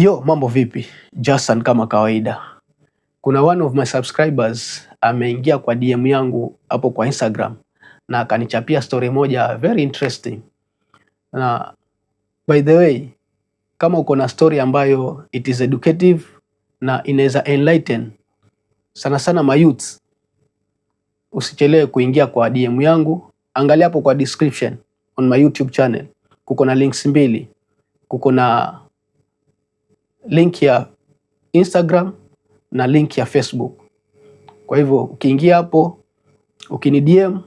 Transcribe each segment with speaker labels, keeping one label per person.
Speaker 1: Yo, mambo vipi? Jason kama kawaida. Kuna one of my subscribers ameingia kwa DM yangu hapo kwa Instagram na akanichapia story moja very interesting. Na by the way, kama uko na story ambayo it is educative na inaweza enlighten sana sana my youths, usichelewe kuingia kwa DM yangu. Angalia hapo kwa description on my YouTube channel. Kuko na links mbili. Kuko na link ya Instagram na link ya Facebook. Kwa hivyo ukiingia hapo, ukini DM,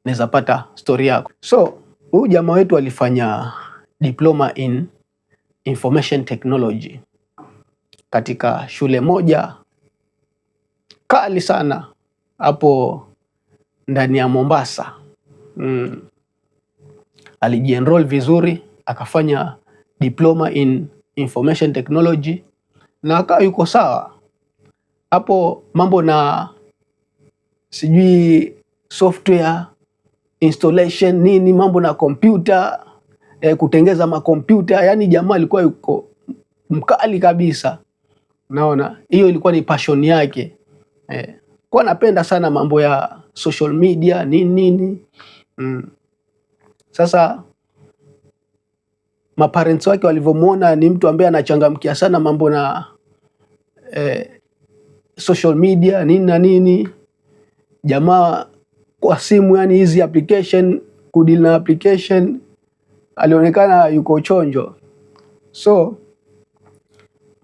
Speaker 1: naweza pata story yako. So, huyu jamaa wetu alifanya diploma in information technology katika shule moja kali sana hapo ndani ya Mombasa. Alijienroll vizuri, akafanya diploma in information technology na akawa yuko sawa. Hapo mambo na sijui software installation nini, mambo na computer, kutengeza makompyuta, yani jamaa alikuwa yuko mkali kabisa. Naona hiyo ilikuwa ni passion yake. Kwa napenda sana mambo ya social media nini. Sasa maparents wake walivyomuona ni mtu ambaye anachangamkia sana mambo na social media nini na nini, jamaa kwa simu, yani hizi application, kudeal na application, alionekana yuko chonjo. So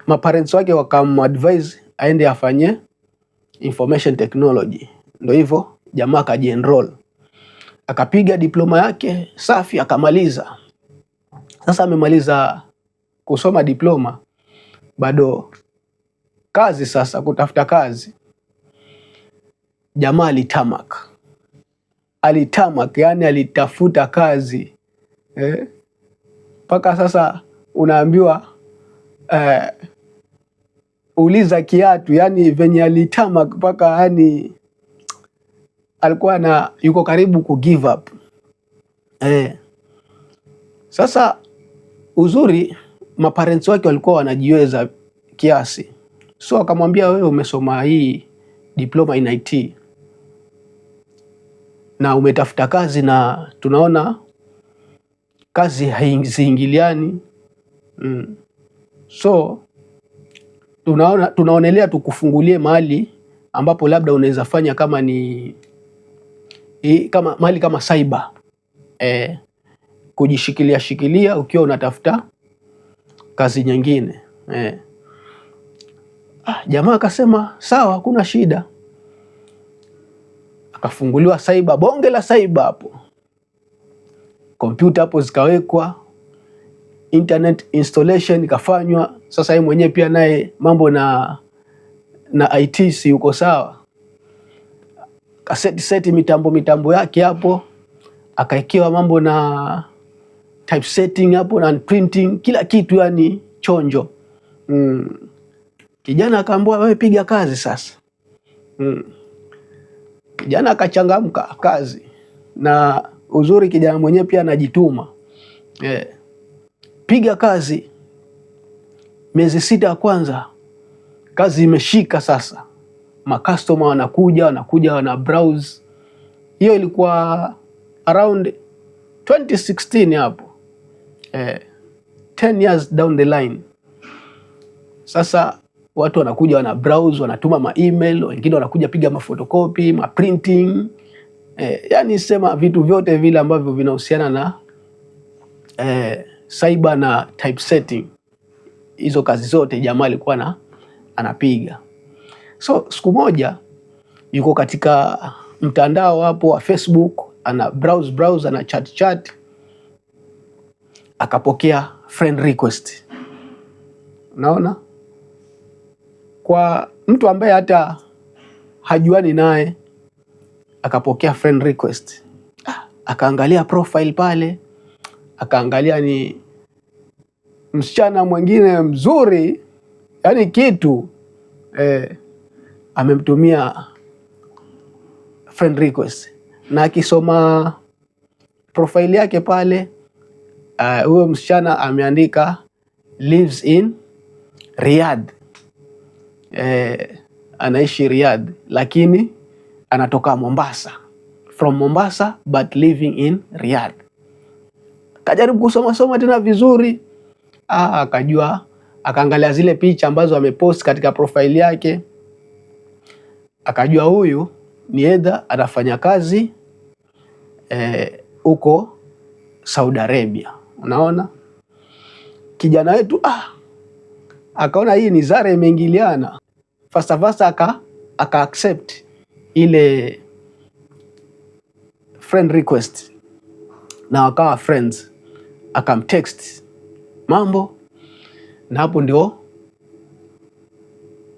Speaker 1: maparents wake wakamadvise aende afanye information technology. Ndio hivyo jamaa akajienroll, akapiga diploma yake safi, akamaliza. Sasa amemaliza kusoma diploma, bado kazi sasa, kutafuta kazi. Jamaa alitamak, yani alitafuta kazi mpaka sasa unaambiwa uliza kiatu, yani venye alitamak mpaka yani alikuwa yuko karibu ku give up. Sasa uzuri maparents wake walikuwa wanajiweza kiasi, so akamwambia, wewe umesoma hii diploma in IT na umetafuta kazi na tunaona kazi haziingiliani, so tunaonelea tukufungulie mahali ambapo labda unaweza fanya kama ni kama mahali kama cyber, kujishikilia ukiwa unatafuta kazi nyingine. Jamaa akasema sawa, hakuna shida. Akafunguliwa cyber, bonge la cyber hapo, kompyuta hapo zikawekwa, internet installation ikafanywa. Sasa yeye mwenyewe pia naye mambo na IT si yuko sawa, kaseti mitambo yake hapo, akaekewa mambo na typesetting hapo na printing, kila kitu yani chonjo. Kijana akaambiwa, wewe piga kazi sasa. Kijana akachangamka kazi, na uzuri kijana mwenyewe pia anajituma. Piga kazi. Miezi 6 ya kwanza kazi imeshika sasa. Makastoma wanakuja wana browse. Hiyo ilikuwa around 2016 hapo. 10 years down the line. Sasa watu wanakuja wana browse, wanatuma ma-email, wengine wanakuja piga mafotokopi, ma-printing. Yani sema vitu vyote vile ambavyo vinahusiana na cyber na typesetting. Hizo kazi zote jamaa alikuwa anapiga. So siku moja yuko katika mtandao hapo wa Facebook, ana browse, ana chat, akapokea friend request. Unaona? Kwa mtu ambaye hata hajuani naye, akapokea friend request. Akaangalia profile pale, akaangalia ni msichana mwingine mzuri, yani kitu amemtumia friend request. Na akisoma profile yake pale, huyo msichana ameandika lives in Riyadh. Anaishi Riyadh lakini anatoka Mombasa, from Mombasa but living in Riyadh. Kajaribu kusoma tena vizuri, akajua, akaangalia zile picha ambazo amepost katika profile yake, akajua huyu ni either anafanya kazi huko Saudi Arabia. Unaona, kijana wetu akaona hii ni zara imeingiliana, fasta aka accept ile friend request na wakawa friends, akamtext mambo, na hapo ndio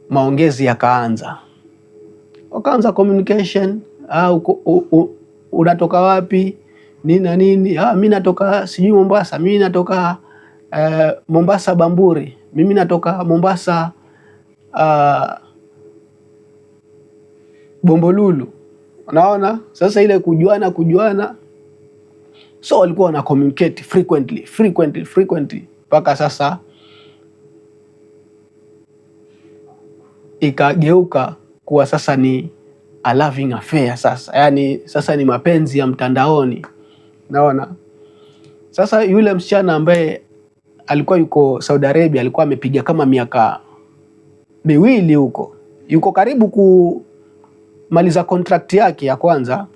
Speaker 1: maongezi yakaanza. Wakaanza communication, unatoka wapi, nini na nini. Mimi natoka sijui Mombasa, mimi natoka Mombasa Bamburi, mimi natoka Mombasa Bombolulu. Unaona, sasa ile kujuana, so walikuwa wana communicate frequently mpaka sasa ikageuka kuwa sasa ni a loving affair sasa. Yani sasa ni mapenzi ya mtandaoni. Naona sasa yule msichana ambaye alikuwa yuko Saudi Arabia alikuwa amepiga kama miaka miwili huko, yuko karibu kumaliza contract yake ya kwanza,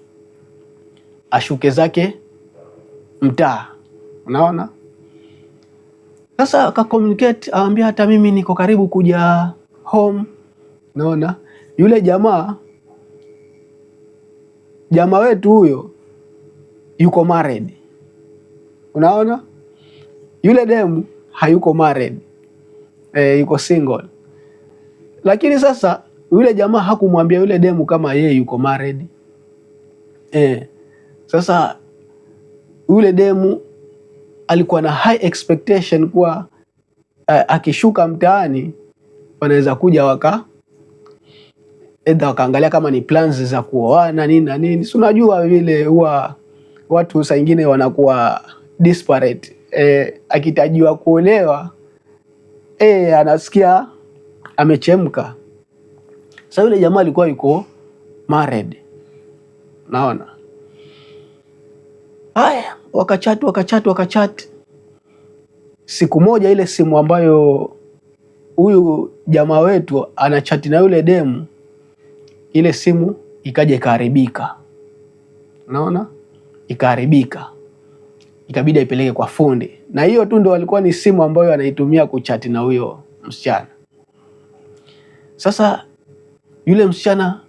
Speaker 1: ashuke zake mtaa. Unaona, sasa akakommunicate, aambia hata mimi niko karibu kuja home. Naona yule jamaa wetu huyo yuko married. Unaona, yule demu hayuko married, yuko single. Lakini sasa yule jamaa hakumwambia yule demu kama yeye yuko married. Sasa yule demu alikuwa na high expectation kuwa akishuka mtaani wanaweza kuja wakaangalia kama ni plans za kuoana nini na nini. Si unajua vile huwa watu saa nyingine wanakuwa disparate. Akitajiwa kuolewa anasikia amechemka. Sasa yule jamaa alikuwa yuko married. Naona haya, wakachat. Siku moja ile simu ambayo huyu jamaa wetu anachati na yule demu, ile simu ikaja ikaharibika. Naona ikaharibika, ikabidi aipeleke kwa fundi, na hiyo tu ndo alikuwa ni simu ambayo anaitumia kuchati na huyo msichana. Sasa yule msichana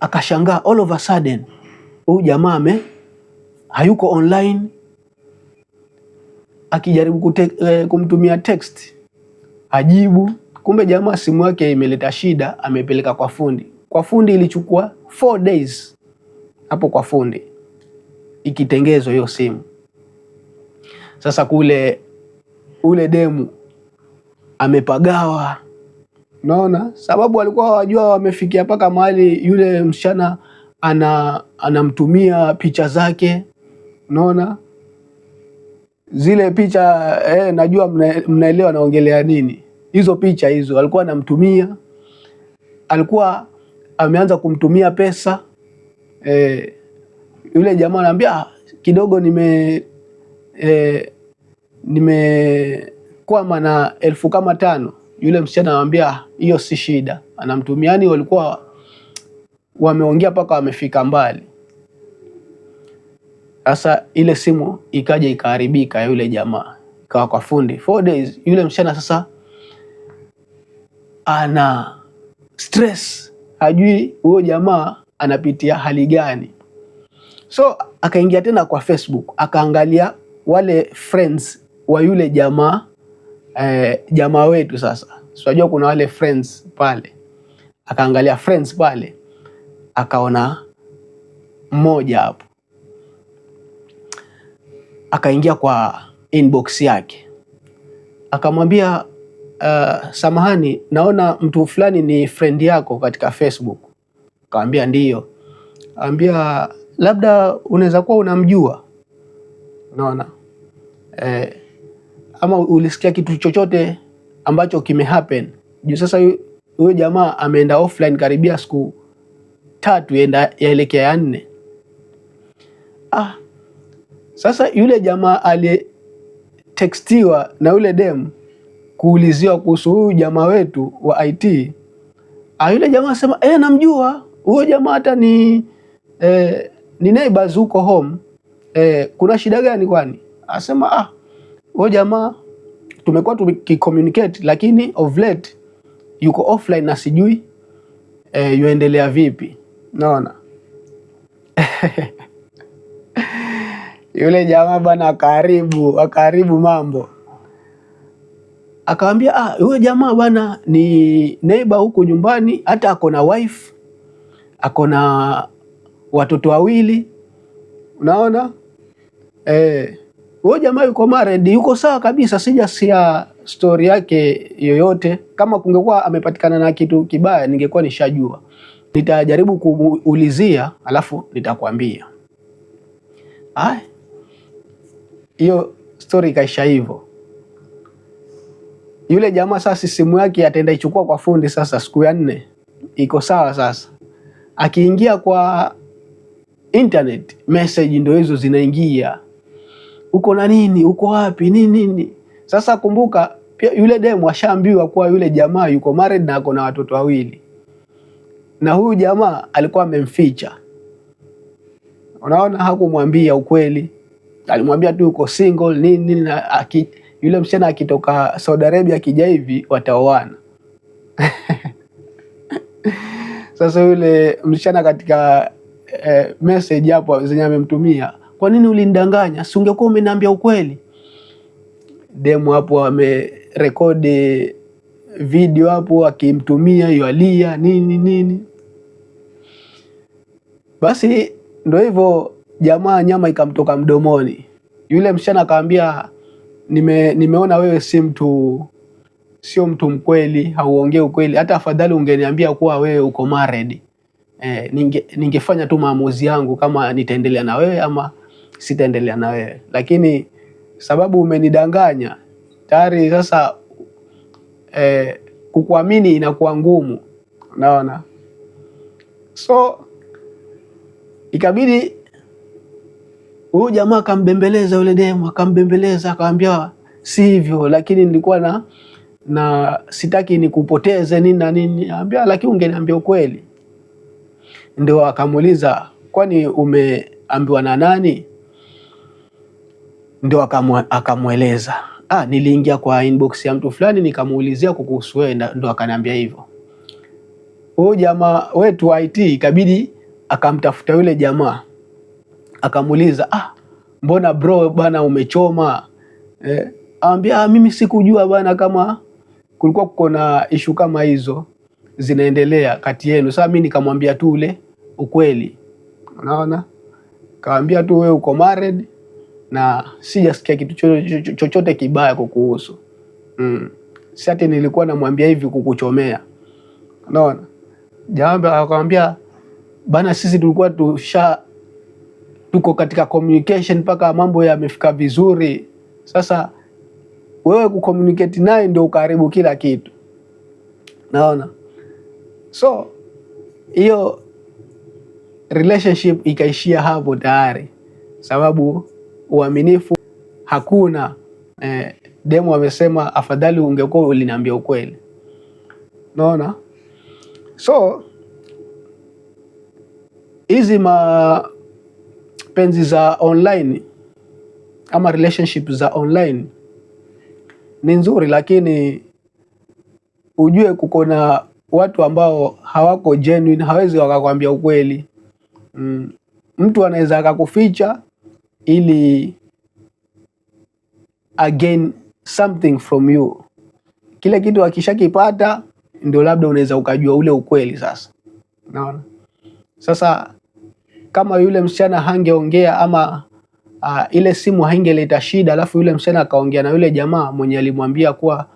Speaker 1: akashangaa, all of a sudden huyu jamaa hayuko online. Akijaribu kumtumia text hajibu. Kumbe jamaa simu yake imeleta shida, amepeleka kwa fundi. Kwa fundi ilichukua 4 days hapo kwa fundi ikitengezo hiyo simu. Sasa ule demu amepagawa. Unaona, sababu walikuwa hawajua wamefikia paka mahali yule msichana anamtumia picha zake. Unaona zile picha, najua mnaelewa naongelea nini. Hizo picha hizo alikuwa anamtumia, alikuwa ameanza kumtumia pesa. Yule jamaa anambia kidogo nimekwama na 5,000. Yule msichana anamwambia hiyo si shida, anamtumia. Yani walikuwa wameongea paka wamefika mbali. Sasa ile simu ikaja ikaharibika ya yule jamaa, ikawa kwa fundi 4 days. Yule msichana sasa ana stress, hajui huyo jamaa anapitia hali gani. So akaingia tena kwa Facebook, akaangalia wale friends wa yule jamaa, jamaa wetu. Sasa unajua kuna wale friends pale, akaangalia friends pale, akaona mmoja hapo, akaingia kwa inbox yake, akamwambia samahani, naona mtu fulani ni friend yako katika Facebook. Akamwambia ndiyo. Akamwambia labda unaweza kuwa unamjua. Unaona, ama ulisikia kitu chochote ambacho kimehappen? Juu sasa huyo jamaa ameenda offline karibia siku 3 yaelekea ya 4. Sasa yule jamaa aliyetextiwa na yule dem kuuliziwa kuhusu huyu jamaa wetu wa IT, yule jamaa asema namjua huyo jamaa, hata ni neighbors huko home. Kuna shida gani kwani? Asema huyo jamaa tumekuwa tukicommunicate, lakini of late yuko offline na sijui yuendelea vipi. Naona yule jamaa bana akaharibu mambo, akamwambia huyo jamaa bana ni neighbor huko nyumbani, hata ako na wife, ako na watoto 2. Unaona huyo jamaa yuko married, yuko sawa kabisa, sijasikia story yake yoyote. Kama kungekuwa amepatikana na kitu kibaya ningekuwa nishajua. Nitajaribu kuulizia alafu nitakwambia. Hiyo story ikaisha hivyo. Yule jamaa sasa simu yake ataenda ichukua kwa fundi sasa siku ya 4. Iko sawa sasa. Akiingia kwa internet, message ndio hizo zinaingia. Uko na nini? Uko wapi? Nini? Sasa kumbuka pia yule demu ashaambiwa kuwa yule jamaa yuko married na ako na watoto 2. Na huyu jamaa alikuwa amemficha. Unaona, hakumwambia ukweli. Alimwambia tu yuko single nini, na yule msichana akitoka Saudi Arabia akija hivi wataoana. Sasa yule msichana katika message hapo zenye amemtumia, kwa nini ulinidanganya? Si ungekuwa umeniambia ukweli? Demu hapo amerekodi video hapo akimtumia yualia nini. Basi ndio hivyo, jamaa nyama ikamtoka mdomoni. Yule msichana akamwambia, nimeona wewe sio mtu mkweli, hauongei ukweli, hata afadhali ungeniambia kuwa wewe uko married. Ningefanya tu maamuzi yangu kama nitaendelea na wewe ama sitaendelea na wewe, lakini sababu umenidanganya tayari sasa kukuamini inakuwa ngumu. Unaona, so ikabidi huyu jamaa akambembeleza yule demu, akamwambia si hivyo, lakini nilikuwa na sitaki nikupoteze nini na nini. Anambia lakini ungeniambia ukweli. Ndio akamuuliza, kwani umeambiwa na nani? Ndio akamweleza, niliingia kwa inbox ya mtu fulani nikamuulizia kukuhusu wewe, ndio akaniambia hivyo. Huyu jamaa wetu wa IT ikabidi akamtafuta yule jamaa, akamuuliza, mbona bro bana umechoma? Anambia mimi sikujua bana kama kulikuwa kuko na issue kama hizo zinaendelea kati yenu. Sasa mimi nikamwambia tu ule ukweli. Unaona, kaambia tu wewe uko married na sijasikia kitu chochote kibaya kukuhusu. Si ati nilikuwa namwambia hivi kukuchomea. Unaona, jamaa akamwambia bana, sisi tulikuwa tuko katika communication mpaka mambo yamefika vizuri. Sasa wewe kucommunicate naye ndio ukaribu kila kitu. Naona, so hiyo relationship ikaishia hapo tayari, sababu uaminifu hakuna. Demu amesema afadhali ungekuwa uliniambia ukweli. Naona, so hizi mapenzi za online ama relationship za online ni nzuri, lakini ujue kuko na watu ambao hawako genuine, hawezi wakakwambia ukweli. Mtu anaweza akakuficha ili again something from you. Kile kitu akishakipata ndio labda unaweza ukajua ule ukweli sasa. Unaona? Sasa kama yule msichana hangeongea ama ile simu haingeleta shida, alafu yule msichana akaongea na yule jamaa mwenye alimwambia kuwa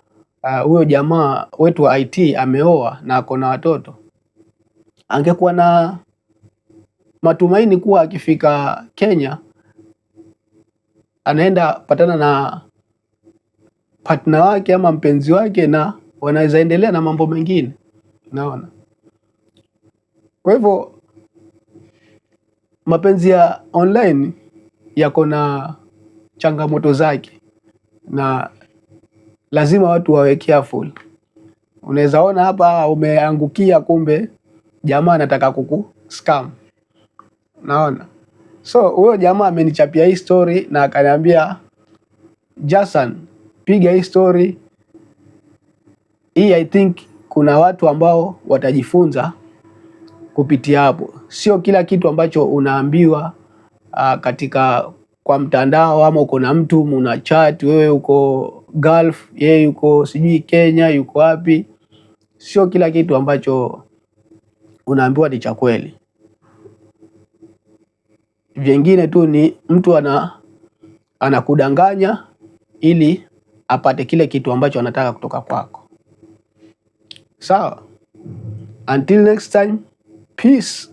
Speaker 1: huyo jamaa wetu wa IT ameoa na ako na watoto, angekuwa na matumaini kuwa akifika Kenya anaenda patana na partner wake ama mpenzi wake na wanaweza endelea na mambo mengine, naona. Kwa hivyo mapenzi ya online yako na changamoto zake na lazima watu wawe careful. Unaweza ona hapa umeangukia, kumbe jamaa anataka scam, naona. So huyo jamaa amenichapia hii story na akaniambia, Jason, piga hii story hii, I think kuna watu ambao watajifunza kupitia hapo. Sio kila kitu ambacho unaambiwa katika kwa mtandao, ama uko na mtu muna chat, wewe uko Gulf, yeye yuko sijui Kenya, yuko wapi, sio kila kitu ambacho unaambiwa ni cha kweli. Vingine tu ni mtu anakudanganya ili apate kile kitu ambacho anataka kutoka kwako. Sawa? Until next time, peace.